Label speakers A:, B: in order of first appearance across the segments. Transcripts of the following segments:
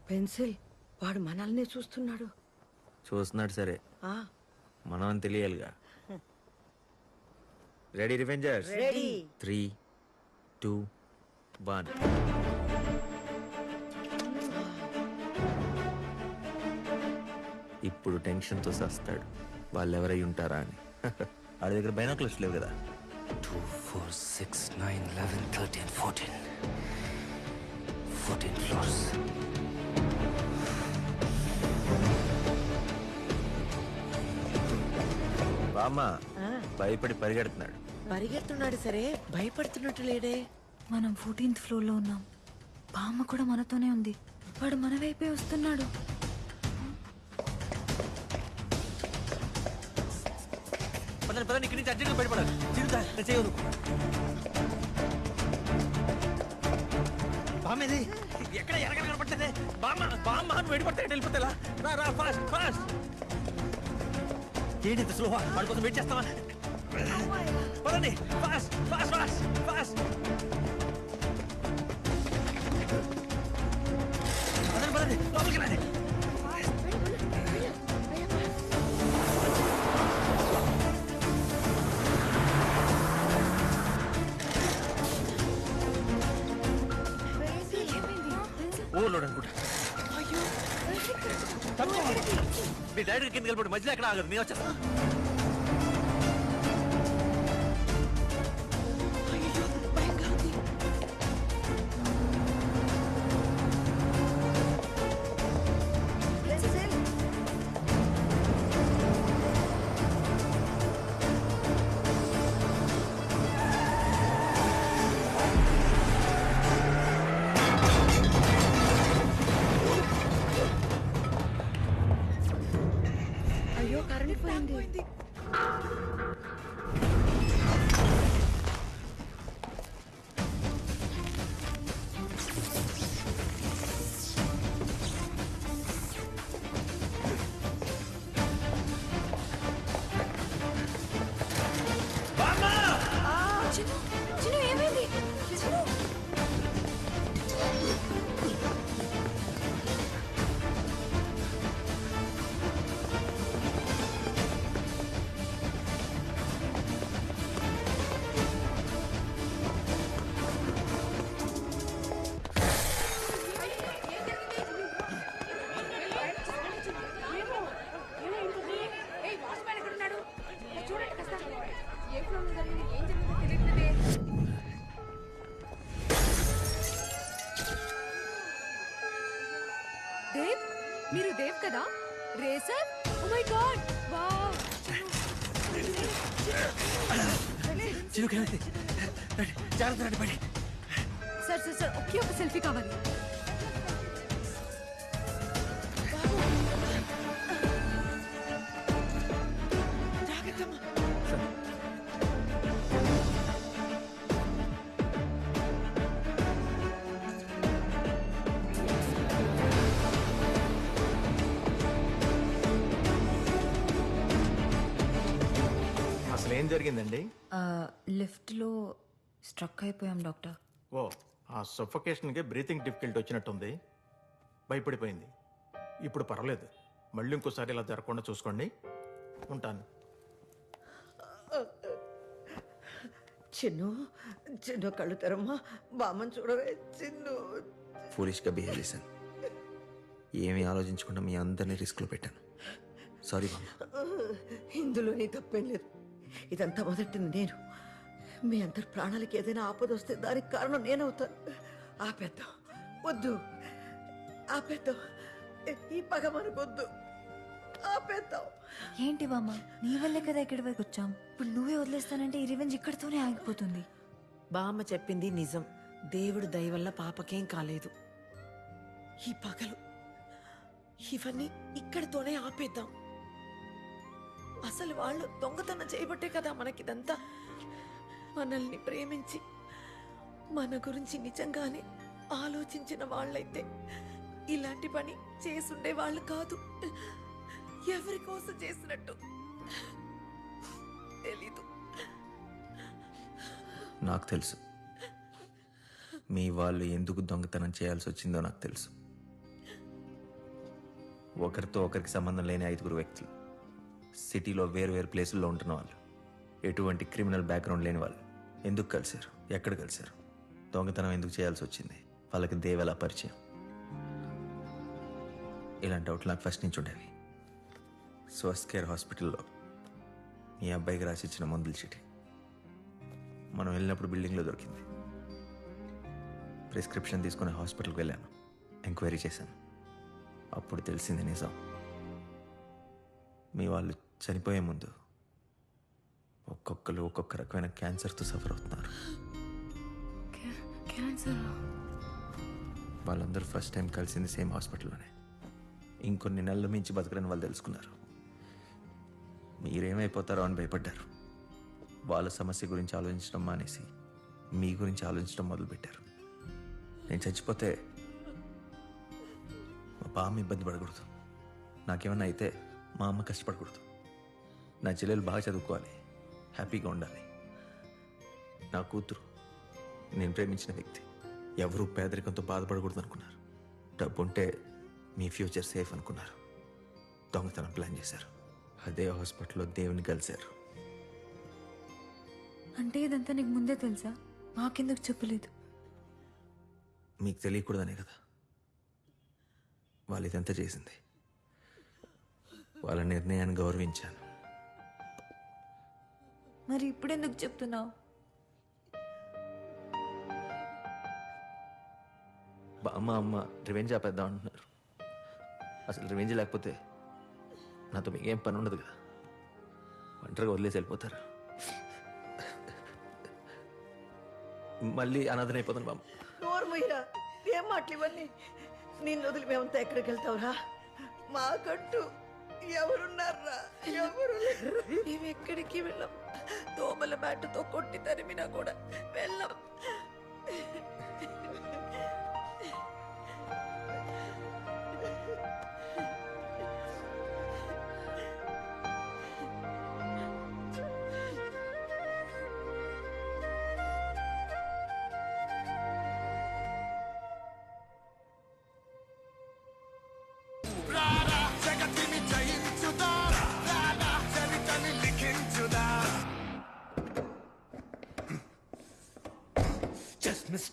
A: Pencil వాడు మనల్ని చూస్తున్నాడు.
B: చూస్తున్నాడు సరే,
A: ఆ
B: మనం అని తెలియాలిగా. Ready Revengers?
A: రెడీ.
B: 3, 2, 1. ఇప్పుడు టెన్షన్తో సస్తాడు, వాళ్ళు ఎవరై ఉంటారా అని. వాడి దగ్గర బైనాకులర్స్ లేవు కదా.
C: 2, 4, 6, 9, 11, 13, 14 floors.
B: బామ్మ భయపడి పరిగెడుతున్నాడు.
A: పరిగెడుతున్నాడు సరే, భయపడుతున్నట్టు లేడే.
D: మనం 14th floor లో ఉన్నాం. బామ్మ కూడా మనతోనే ఉంది. వాడు మన వైపే వస్తున్నాడు.
B: పదండి, ఇక్కడి నుంచి అర్జెంట్గా బయటపడాలి. చిరుతా చేయదు. బామ్మేది ఎక్కడ ఎరగ కనపట్టదే. బామ్మ వెళ్ళిపడతాయి, వెళ్ళిపోతా. రా ఫాస్ట్ ఫాస్ట్. ఏంటి ఇంత స్లోవా? వాడి కోసం వెయిట్ చేస్తావా? పదండి, ఫాస్ట్ ఫాస్ట్ ఫాస్ట్ ఫాస్ట్. పదండి లోపలికి రండి. ఓవర్లోడ్ అనుకుంటా. మీ డైరెక్ట్ కింద వెళ్ళిపోయి మధ్యలో ఎక్కడ ఆగదు. నేను వచ్చేస్తా.
A: అయ్యో కరెంట్ పోయింది.
D: చిన్ను ఏమైంది?
E: దేవ్, మీరు దేవ్ కదా? Racer? Oh my God, wow.
B: జాగ్రత్త రండి బయట.
E: సార్ సార్ సార్, ఒకే ఒక సెల్ఫీ కావాలి.
F: అసలు ఏం జరిగిందండి?
D: లిఫ్ట్ లో స్ట్రక్ అయిపోయాం డాక్టర్.
F: ఓ, ఆ సఫోకేషన్కి బ్రీతింగ్ డిఫికల్టీ వచ్చినట్టుంది. భయపడిపోయింది. ఇప్పుడు పర్వాలేదు. మళ్ళీ ఇంకోసారి ఇలా జరగకుండా చూసుకోండి. ఉంటాను.
A: చిన్ను చిన్ను కళ్ళు తెరమ్మా. బామ్మని చూడవే చిన్ను.
B: ఫూలిష్గా బిహేవ్ చేశాను. ఏమీ ఆలోచించకుండా మీ అందరినీ రిస్క్లో పెట్టాను. సారీ బామ్మ.
A: ఇందులో నీ తప్పేం లేదు. ఇదంతా మొదటిది నేను. మీ అందరి ప్రాణాలకి ఏదైనా ఆపద వస్తే దానికి కారణం నేనవుతాను. ఆపేద్దాం. వద్దు, ఆపేద్దాం. ఈ పగ మనకొద్దు. ఆపేద్దాం.
D: ఏంటి బామ్మ, నీ వల్లే కదా ఇక్కడి వరకు వచ్చాం. ఇప్పుడు నువ్వే వదిలేస్తానంటే ఈ రివెంజ్ ఇక్కడితోనే ఆగిపోతుంది.
A: బామ్మ చెప్పింది నిజం. దేవుడు దయ వల్ల పాపకేం కాలేదు. ఈ పగలు ఇవన్నీ ఇక్కడితోనే ఆపేద్దాం. అసలు వాళ్ళు దొంగతనం చేయబట్టే కదా మనకిదంతా. మనల్ని ప్రేమించి మన గురించి నిజంగానే ఆలోచించిన వాళ్ళైతే ఇలాంటి పని చేసుండే వాళ్ళు కాదు. ఎవరి కోసం చేసినట్టు తెలీదు.
B: నాకు తెలుసు మీ వాళ్ళు ఎందుకు దొంగతనం చేయాల్సి వచ్చిందో నాకు తెలుసు. ఒకరితో ఒకరికి సంబంధం లేని 5 వ్యక్తులు, సిటీలో వేరు వేరు ప్లేసుల్లో ఉంటున్న వాళ్ళు, ఎటువంటి క్రిమినల్ బ్యాక్గ్రౌండ్ లేని వాళ్ళు ఎందుకు కలిశారు, ఎక్కడ కలిశారు, దొంగతనం ఎందుకు చేయాల్సి వచ్చింది, వాళ్ళకి దేవ్ ఎలా పరిచయం, ఇలాంటి డౌట్లు నాకు ఫస్ట్ నుంచి ఉండేవి. స్వస్థ్ కేర్ హాస్పిటల్లో మీ అబ్బాయికి రాసిచ్చిన మందుల చీటి మనం వెళ్ళినప్పుడు బిల్డింగ్లో దొరికింది. ప్రిస్క్రిప్షన్ తీసుకుని హాస్పిటల్కి వెళ్ళాను, ఎంక్వైరీ చేశాను. అప్పుడు తెలిసింది నిజం. మీ వాళ్ళు చనిపోయే ముందు ఒక్కొక్కరు ఒక్కొక్క రకమైన క్యాన్సర్తో సఫర్ అవుతున్నారు.
D: క్యాన్సర్?
B: వాళ్ళందరూ ఫస్ట్ టైం కలిసింది సేమ్ హాస్పిటల్లోనే. ఇంకొన్ని నెలల మించి బతకరని వాళ్ళు తెలుసుకున్నారు. మీరేమైపోతారో అని భయపడ్డారు. వాళ్ళ సమస్య గురించి ఆలోచించడం మానేసి మీ గురించి ఆలోచించడం మొదలుపెట్టారు. నేను చచ్చిపోతే మా బామ్మ ఇబ్బంది పడకూడదు, నాకేమన్నా అయితే మా అమ్మ కష్టపడకూడదు, నా చెల్లెలు బాగా చదువుకోవాలి, హ్యాపీగా ఉండాలి. నా కూతురు, నేను ప్రేమించిన వ్యక్తి, ఎవరూ పేదరికంతో బాధపడకూడదు అనుకున్నారు. డబ్బు ఉంటే మీ ఫ్యూచర్ సేఫ్ అనుకున్నారు. దొంగతనం ప్లాన్ చేశారు. అదే హాస్పిటల్లో దేవుని కలిశారు.
D: అంటే ఇదంతా నీకు ముందే తెలుసా? మాకెందుకు చెప్పలేదు?
B: మీకు తెలియకూడదనే కదా వాళ్ళు ఇదంతా చేసింది. వాళ్ళ నిర్ణయాన్ని గౌరవించాను.
D: మరి ఇప్పుడెందుకు చెప్తున్నావు?
B: బామ్మ అమ్మ రివెంజ్ ఆపేద్దాం అంటున్నారు. అసలు రివెంజ్ లేకపోతే నాతో మీకేం పని ఉండదు కదా, ఒంటరిగా వదిలేసి వెళ్ళిపోతారు. మళ్ళీ అనాథన అయిపోతాను బామ్మ.
A: నోర్మయ్యరా, ఏం మాటలు ఇవన్నీ? నిన్ను వదిలి మేమంతా ఎక్కడికి వెళ్తావురా? మాకంటూ ఎవరున్నారా? ఎవరు లేరు. మేము ఎక్కడికి వెళ్ళాం. దోమల బ్యాటుతో కొట్టి తరిమినా కూడా వెళ్ళాం.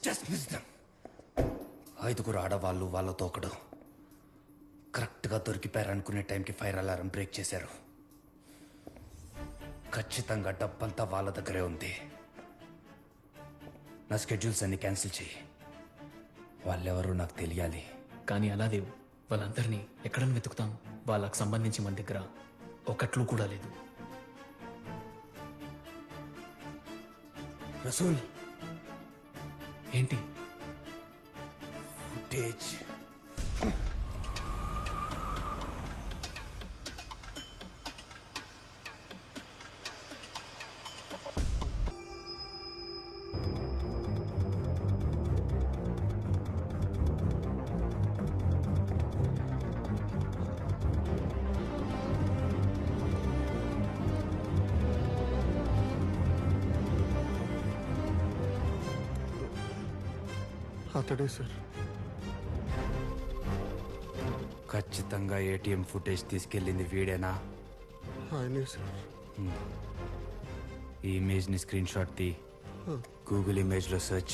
C: Just miss them. 5 ఆడవాళ్ళు, వాళ్ళతో ఒకడు కరెక్ట్గా దొరికిపోయారనుకునే టైంకి ఫైర్ అలారం బ్రేక్ చేశారు. ఖచ్చితంగా డబ్బంతా వాళ్ళ దగ్గరే ఉంది. నా స్కెడ్యూల్స్ అన్ని క్యాన్సిల్ చెయ్యి. వాళ్ళెవరో నాకు తెలియాలి.
G: కానీ అలా దేవు, వాళ్ళందరినీ ఎక్కడని వెతుకుతాం? వాళ్ళకు సంబంధించి మన దగ్గర ఒకట్లు కూడా లేదు.
C: రసూల్,
G: ఏంటి?
C: ఫుటేజ్.
F: అతడే సార్.
C: ఖచ్చితంగా ఏటీఎం ఫుటేజ్ తీసుకెళ్ళింది వీడేనా?
F: ఆయనే సార్.
C: ఈ ఇమేజ్ని స్క్రీన్ షాట్ తీ, గూగుల్ ఇమేజ్లో సెర్చ్ చేయి.